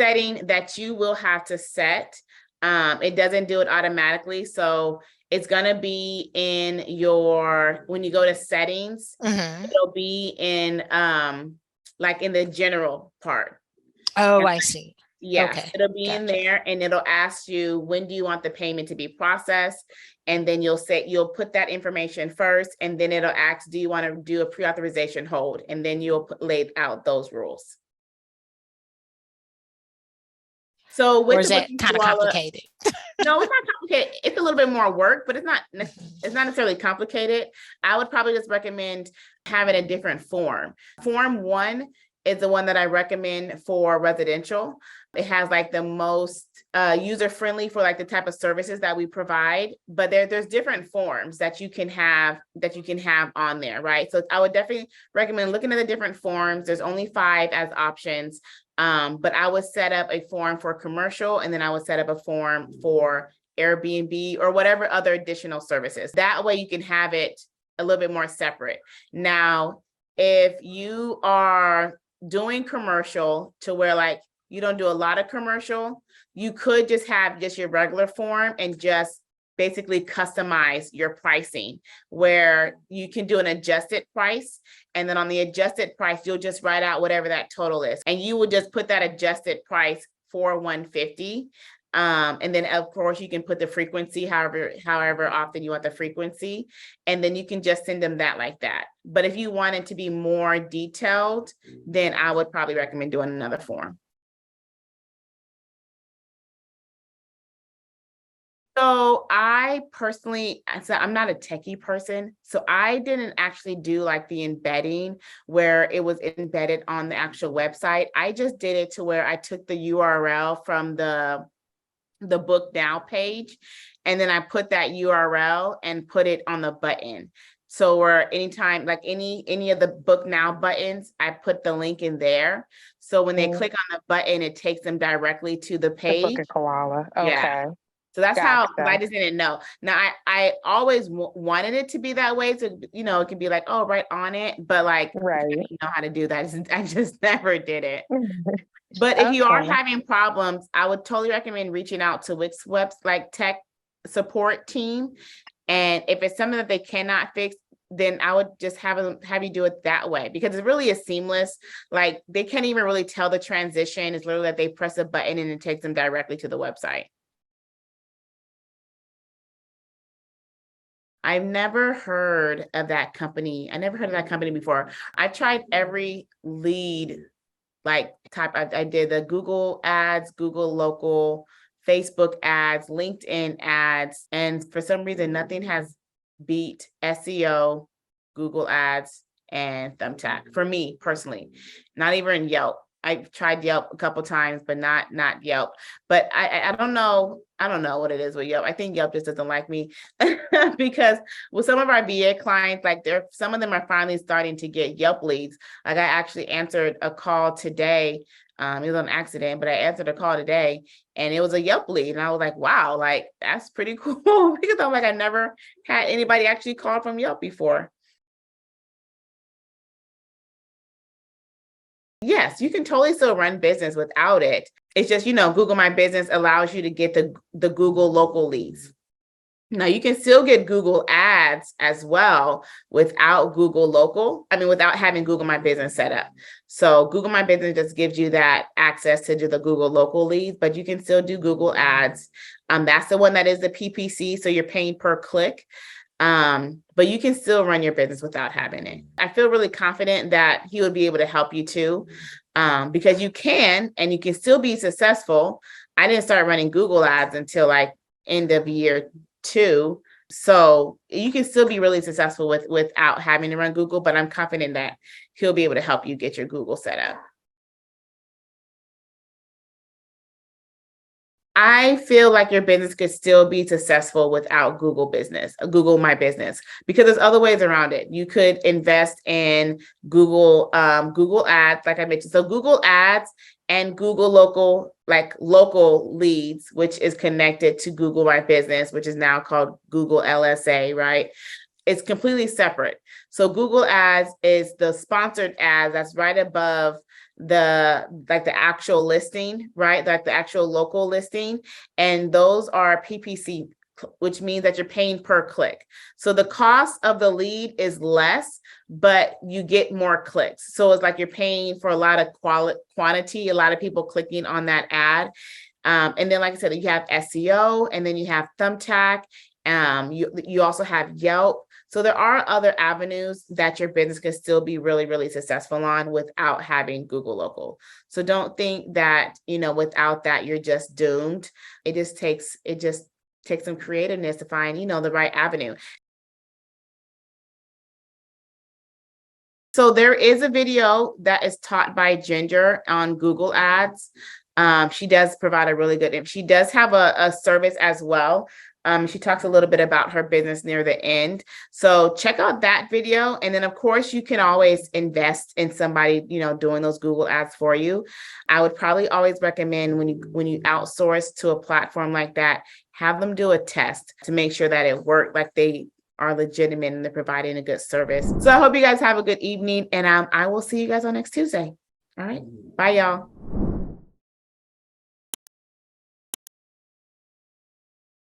setting that you will have to set. It doesn't do it automatically. So it's going to be in when you go to settings, it'll be in like in the general part. Oh, I see. Yeah, Okay. it'll be Gotcha. in there, and it'll ask you, when do you want the payment to be processed? And then you'll put that information first, and then it'll ask, do you want to do a pre-authorization hold? And then you'll lay out those rules. So or is that kind of complicated? No, it's not complicated. It's a little bit more work, but it's not necessarily complicated. I would probably just recommend having a different form. Form 1 is the one that I recommend for residential. It has like the most user-friendly for like the type of services that we provide, but there's different forms that you can have on there, right? So I would definitely recommend looking at the different forms. There's only 5 as options. But I would set up a form for commercial, and then I would set up a form for Airbnb or whatever other additional services. That way you can have it a little bit more separate. Now, if you are doing commercial to where like you don't do a lot of commercial, you could just have just your regular form and just basically customize your pricing, where you can do an adjusted price. And then on the adjusted price, you'll just write out whatever that total is. And you will just put that adjusted price for $150. And then of course you can put the frequency, however often you want the frequency. And then you can just send them that like that. But if you want it to be more detailed, then I would probably recommend doing another form. So I personally, I'm not a techie person, so I didn't actually do like the embedding where it was embedded on the actual website. I just did it to where I took the URL from the Book Now page, and then I put that URL and put it on the button. So where anytime, like any of the Book Now buttons, I put the link in there. So when they click on the button, it takes them directly to the page. The Book of Koala. Okay. Yeah. So that's how I just didn't know. Now I always wanted it to be that way. So, it can be like, oh, right on it. But like, I didn't know how to do that. I just never did it. But if you are having problems, I would totally recommend reaching out to Wix like tech support team. And if it's something that they cannot fix, then I would just have you do it that way, because it really is seamless. Like they can't even really tell the transition. It's literally that they press a button and it takes them directly to the website. I've never heard of that company. I never heard of that company before. I tried every lead like type. I did the Google ads, Google local, Facebook ads, LinkedIn ads. And for some reason, nothing has beat SEO, Google ads, and Thumbtack for me personally, not even Yelp. I've tried Yelp a couple times, but not Yelp. But I don't know. I don't know what it is with Yelp. I think Yelp just doesn't like me because with some of our VA clients, like some of them are finally starting to get Yelp leads. Like I actually answered a call today. It was an accident, but I answered a call today and it was a Yelp lead. And I was like, wow, like that's pretty cool, because I'm like, I never had anybody actually call from Yelp before. Yes, you can totally still run business without it. It's just, Google My Business allows you to get the Google local leads. Now you can still get Google ads as well without Google local. Without having Google My Business set up. So Google My Business just gives you that access to do the Google local leads, but you can still do Google ads. That's the one that is the PPC. So you're paying per click. But you can still run your business without having it. I feel really confident that he would be able to help you too, because you can still be successful. I didn't start running Google ads until like end of year 2. So you can still be really successful without having to run Google, but I'm confident that he'll be able to help you get your Google set up. I feel like your business could still be successful without Google My Business, because there's other ways around it. You could invest in Google ads, like I mentioned. So Google ads and Google local leads, which is connected to Google My Business, which is now called Google LSA, right? It's completely separate. So Google ads is the sponsored ads that's right above the actual listing, right? Like the actual local listing. And those are PPC, which means that you're paying per click. So the cost of the lead is less, but you get more clicks. So it's like you're paying for a lot of quantity, a lot of people clicking on that ad. And then, like I said, you have SEO, and then you have Thumbtack. You also have Yelp. So there are other avenues that your business can still be really, really successful on without having Google Local. So don't think that, without that, you're just doomed. It just takes some creativeness to find, the right avenue. So there is a video that is taught by Ginger on Google Ads. She does provide a really good, she does have a service as well. She talks a little bit about her business near the end. So check out that video. And then of course you can always invest in somebody, doing those Google Ads for you. I would probably always recommend when you outsource to a platform like that, have them do a test to make sure that it worked, like they are legitimate and they're providing a good service. So I hope you guys have a good evening, and I will see you guys on next Tuesday. All right. Bye, y'all.